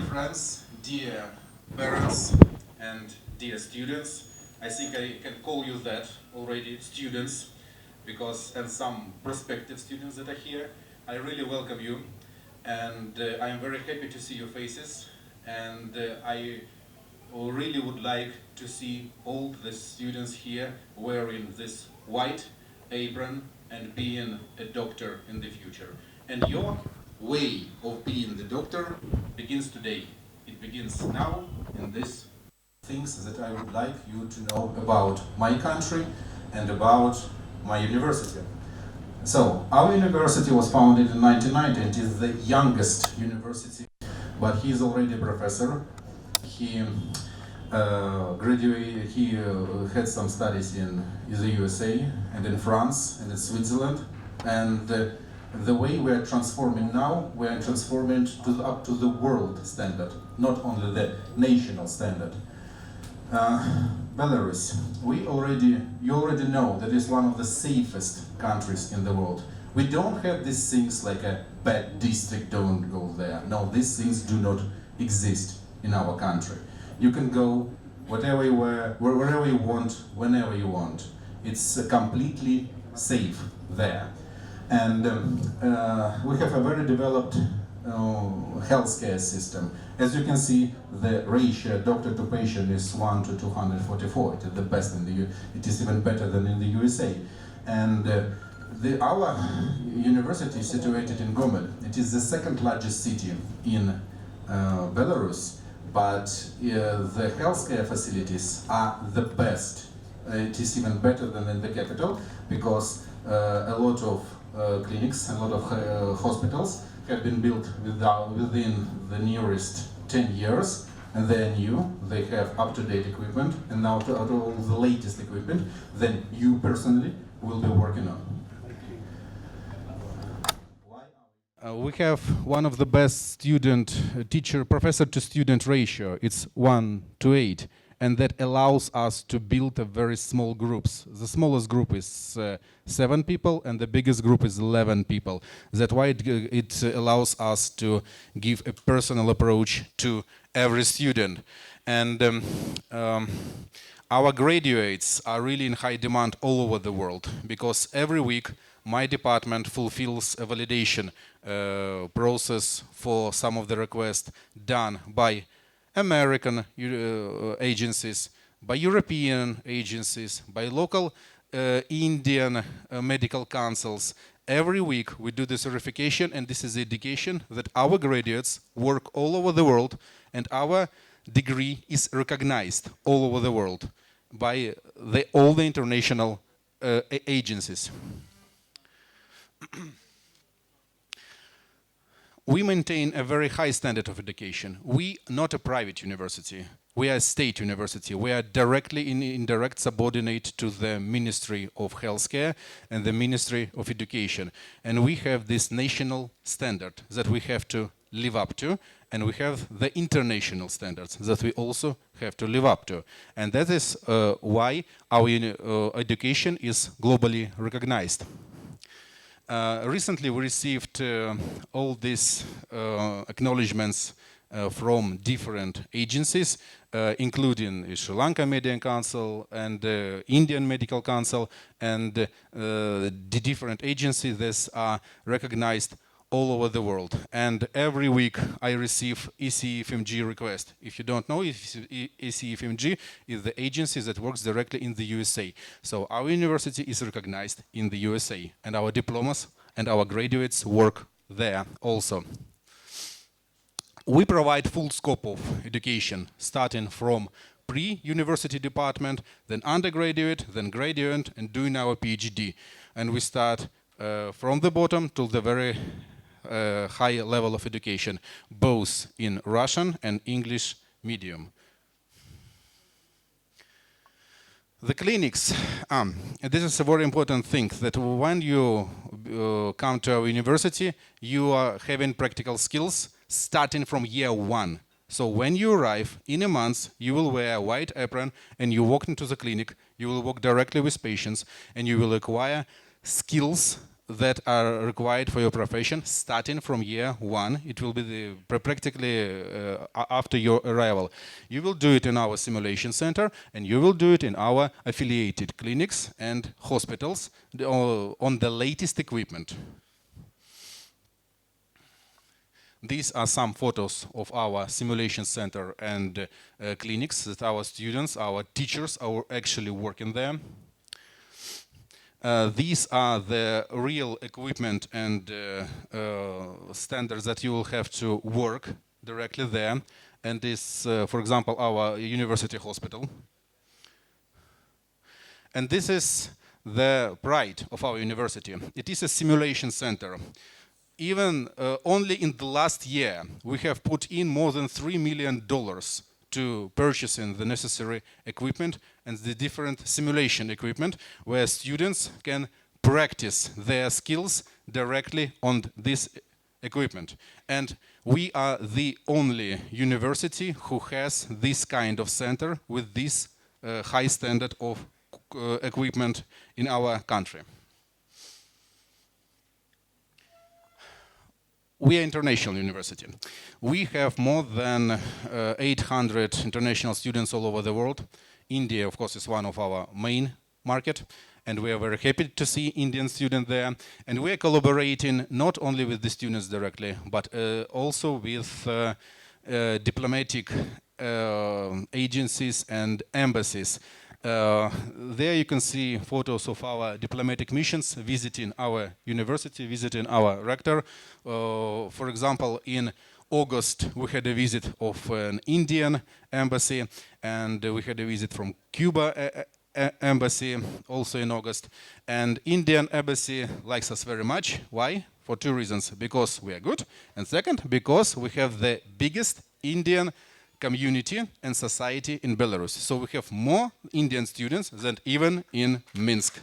friends, dear parents, and dear students. I think I can call you that already, students, and some prospective students that are here. I really welcome you, and I am very happy to see your faces, and I really would like to see all the students here wearing this white apron and being a doctor in the future. And your way of being the doctor begins today. It begins now in these things that I would like you to know about my country and about my university. So, our university was founded in 1990 and is the youngest university, but he is already a professor. He graduated, he had some studies in the USA and in France and in Switzerland. And the way we are transforming now, we are transforming up to the world standard, not only the national standard. Belarus, you already know that it's one of the safest countries in the world. We don't have these things like a bad district, don't go there. No, these things do not exist in our country. You can go wherever you want, whenever you want. It's completely safe there. And we have a very developed healthcare system. As you can see, the ratio doctor to patient is 1 to 244. It is the best in the it is even better than in the USA. And our university is situated in Gomel. It is the second largest city in Belarus, but the healthcare facilities are the best. It is even better than in the capital because a lot of clinics, a lot of hospitals have been built within the nearest 10 years, and they are new, they have up-to-date equipment, and now to all the latest equipment then you personally will be working on. We have one of the best student-teacher, professor-to-student ratio. It's 1 to 8. And that allows us to build a very small groups. The smallest group is 7 people, and the biggest group is 11 people. That's why it allows us to give a personal approach to every student. And our graduates are really in high demand all over the world, because every week my department fulfills a validation process for some of the requests done by American agencies, by European agencies, by local Indian medical councils. Every week we do the certification, and this is the indication that our graduates work all over the world, and our degree is recognized all over the world by all the international agencies. We maintain a very high standard of education. We are not a private university. We are a state university. We are directly in direct subordinate to the Ministry of Healthcare and the Ministry of Education. And we have this national standard that we have to live up to, and we have the international standards that we also have to live up to. And that is why our education is globally recognized. Recently we received all these acknowledgements from different agencies, including Sri Lanka Medical Council and Indian Medical Council, and the different agencies that are recognized all over the world. And every week I receive ECFMG request. If you don't know, ECFMG is the agency that works directly in the USA. So our university is recognized in the USA, and our diplomas and our graduates work there also. We provide full scope of education, starting from pre-university department, then undergraduate, then graduate, and doing our PhD. And we start from the bottom to the very high level of education, both in Russian and English medium. The clinics, this is a very important thing, that when you come to our university, you are having practical skills starting from year 1. So when you arrive, in a month, you will wear a white apron and you walk into the clinic, you will work directly with patients, and you will acquire skills that are required for your profession starting from year one. It will be practically after your arrival. You will do it in our simulation center, and you will do it in our affiliated clinics and hospitals on the latest equipment. These are some photos of our simulation center and clinics that our students, our teachers are actually working there. These are the real equipment and standards that you will have to work directly there. And this, for example, our university hospital. And this is the pride of our university. It is a simulation center. Even only in the last year, we have put in more than $3 million to purchasing the necessary equipment and the different simulation equipment where students can practice their skills directly on this equipment. And we are the only university who has this kind of center with this high standard of equipment in our country. We are an international university. We have more than 800 international students all over the world. India, of course, is one of our main market, and we are very happy to see Indian students there. And we are collaborating not only with the students directly, but also with diplomatic agencies and embassies. There you can see photos of our diplomatic missions visiting our university, visiting our rector. For example, in August, we had a visit of an Indian embassy, and we had a visit from Cuba embassy also in August. And Indian embassy likes us very much. Why? For two reasons. Because we are good, and second, because we have the biggest Indian community and society in Belarus. So we have more Indian students than even in Minsk.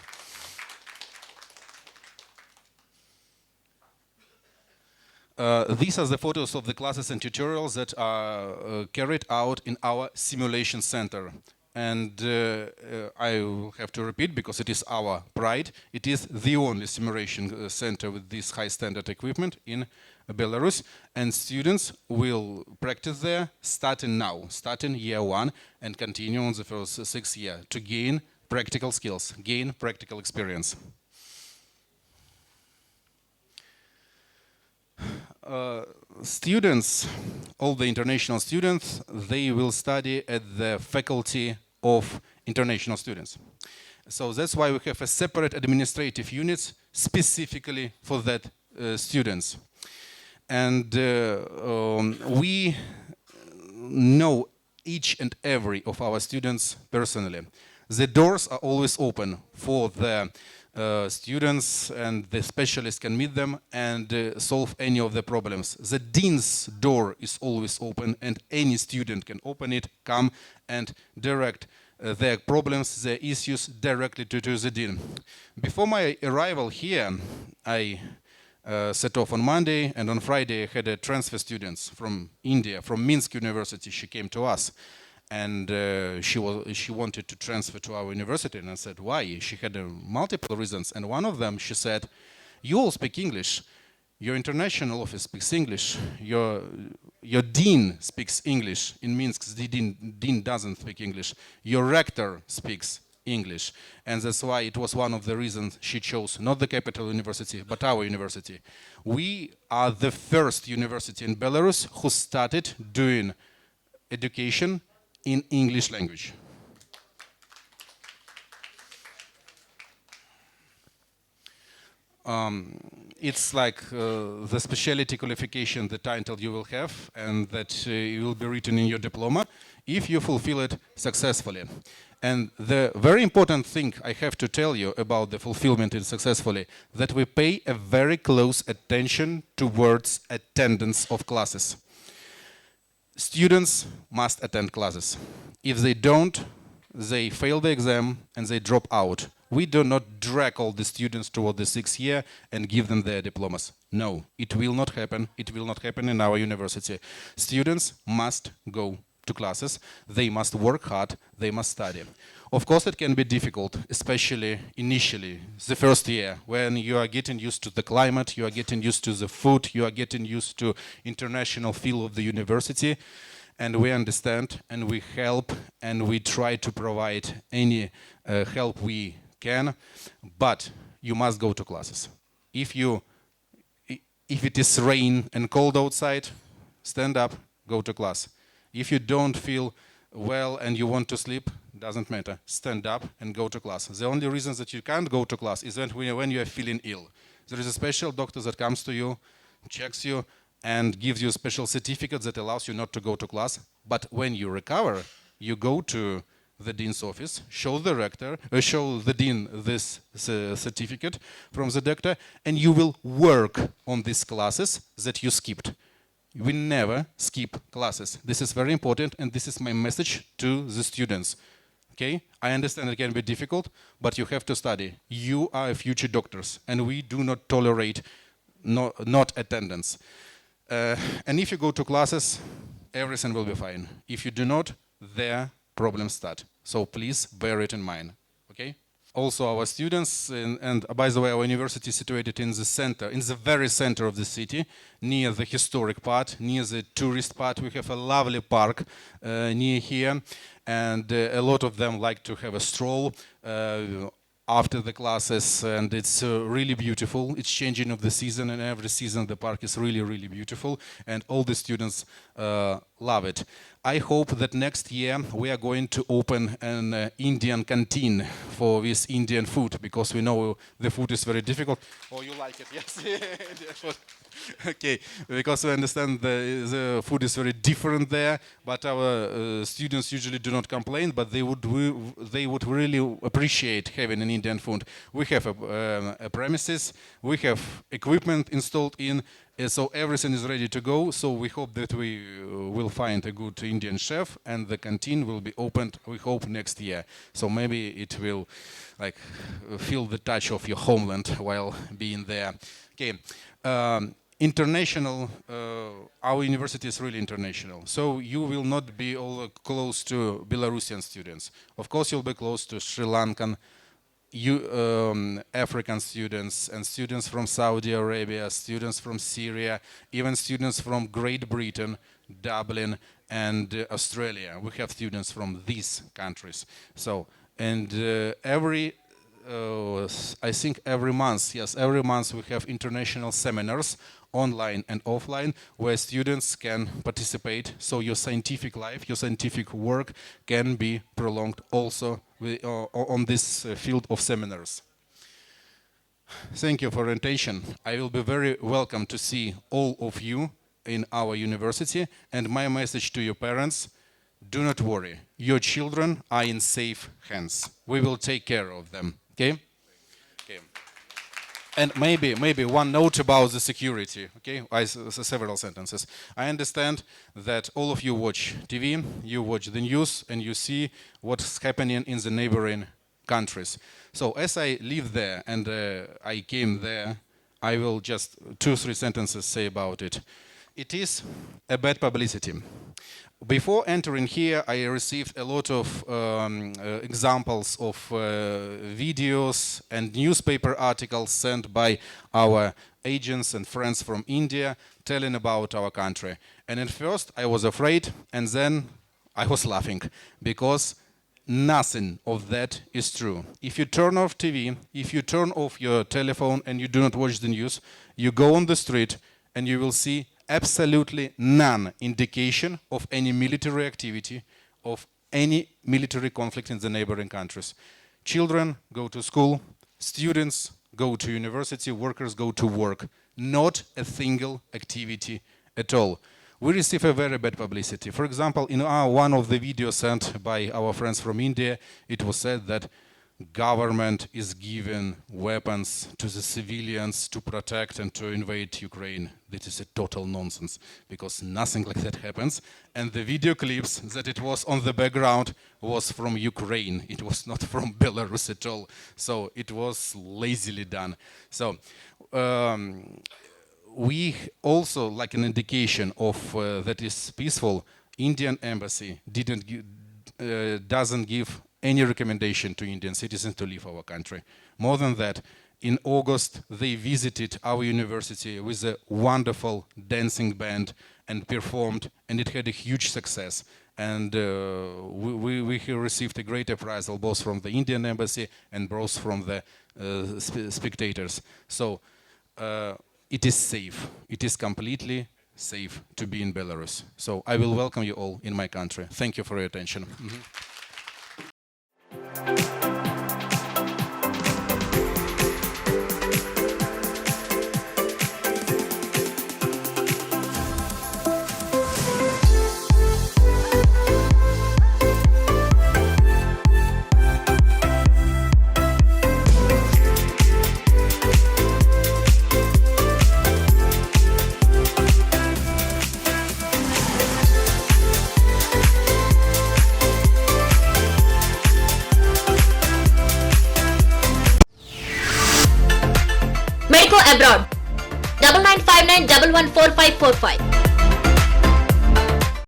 These are the photos of the classes and tutorials that are carried out in our simulation center. And I will have to repeat because it is our pride. It is the only simulation center with this high standard equipment in Belarus, and students will practice there starting now, starting year one, and continue on the first 6 years to gain practical skills, gain practical experience. Students, all the international students, they will study at the faculty of international students. So that's why we have a separate administrative units specifically for that students. And we know each and every of our students personally. The doors are always open for the students, and the specialists can meet them and solve any of the problems. The dean's door is always open, and any student can open it, come and direct their problems, their issues directly to the dean. Before my arrival here, I set off on Monday, and on Friday I had a transfer students from India, from Minsk University. She came to us, and she wanted to transfer to our university, and I said, why? She had multiple reasons, and one of them, she said, you all speak English. Your international office speaks English. Your dean speaks English. In Minsk, the dean doesn't speak English. Your rector speaks English. And that's why it was one of the reasons she chose not the capital university, but our university. We are the first university in Belarus who started doing education in English language. It's like the specialty qualification, the title you will have, and that you will be written in your diploma if you fulfill it successfully. And the very important thing I have to tell you about the fulfillment it successfully, that we pay a very close attention towards attendance of classes. Students must attend classes. If they don't, they fail the exam and they drop out. We do not drag all the students toward the 6th year and give them their diplomas. No, it will not happen. It will not happen in our university. Students must go to classes, they must work hard, they must study. Of course, it can be difficult, especially initially, the first year, when you are getting used to the climate, you are getting used to the food, you are getting used to international feel of the university, and we understand, and we help, and we try to provide any help we can, but you must go to classes. If it is rain and cold outside, stand up, go to class. If you don't feel well and you want to sleep, doesn't matter. Stand up and go to class. The only reason that you can't go to class is when you are feeling ill. There is a special doctor that comes to you, checks you, and gives you a special certificate that allows you not to go to class. But when you recover, you go to the dean's office, show the dean this certificate from the doctor, and you will work on these classes that you skipped. We never skip classes. This is very important, and this is my message to the students. Okay? I understand it can be difficult, but you have to study. You are future doctors, and we do not tolerate not attendance. And if you go to classes, everything will be fine. If you do not, their problems start. So please bear it in mind. Okay? Also, our students, and by the way, our university is situated in the center, in the very center of the city, near the historic part, near the tourist part. We have a lovely park near here, and a lot of them like to have a stroll after the classes, and it's really beautiful. It's changing of the season, and every season the park is really, really beautiful, and all the students love it. I hope that next year we are going to open an Indian canteen for this Indian food, because we know the food is very difficult. Oh, you like it, yes? Indian food. Okay, because we understand the food is very different there, but our students usually do not complain, but they would really appreciate having an Indian food. We have a premises, we have equipment installed in, so everything is ready to go. So we hope that we will find a good Indian chef, and the canteen will be opened, we hope, next year. So maybe it will feel the touch of your homeland while being there. Okay. International, our university is really international. So you will not be all close to Belarusian students. Of course, you'll be close to Sri Lankan, African students, and students from Saudi Arabia, students from Syria, even students from Great Britain, Dublin, and Australia. We have students from these countries. So, and I think every month we have international seminars, online and offline, where students can participate, so your scientific life, your scientific work can be prolonged also on this field of seminars. Thank you for your attention. I will be very welcome to see all of you in our university, and my message to your parents: do not worry, your children are in safe hands. We will take care of them, okay? Okay. And maybe one note about the security, okay? Several sentences. I understand that all of you watch TV, you watch the news, and you see what's happening in the neighboring countries. So as I live there and I came there, I will just 2-3 sentences say about it. It is a bad publicity. Before entering here, I received a lot of examples of videos and newspaper articles sent by our agents and friends from India telling about our country. And at first I was afraid, and then I was laughing, because nothing of that is true. If you turn off TV, if you turn off your telephone and you do not watch the news, you go on the street and you will see absolutely none indication of any military activity, of any military conflict in the neighboring countries. Children go to school, students go to university, workers go to work. Not a single activity at all. We receive a very bad publicity. For example, in one of the videos sent by our friends from India, it was said that government is giving weapons to the civilians to protect and to invade Ukraine. This is a total nonsense, because nothing like that happens. And the video clips that it was on the background was from Ukraine. It was not from Belarus at all. So it was lazily done. So we also, like an indication of that is peaceful, Indian embassy doesn't give any recommendation to Indian citizens to leave our country. More than that, in August, they visited our university with a wonderful dancing band and performed, and it had a huge success. And we received a great appraisal both from the Indian embassy and both from the spectators. So it is safe. It is completely safe to be in Belarus. So I will welcome you all in my country. Thank you for your attention. Medico Abroad 9959114545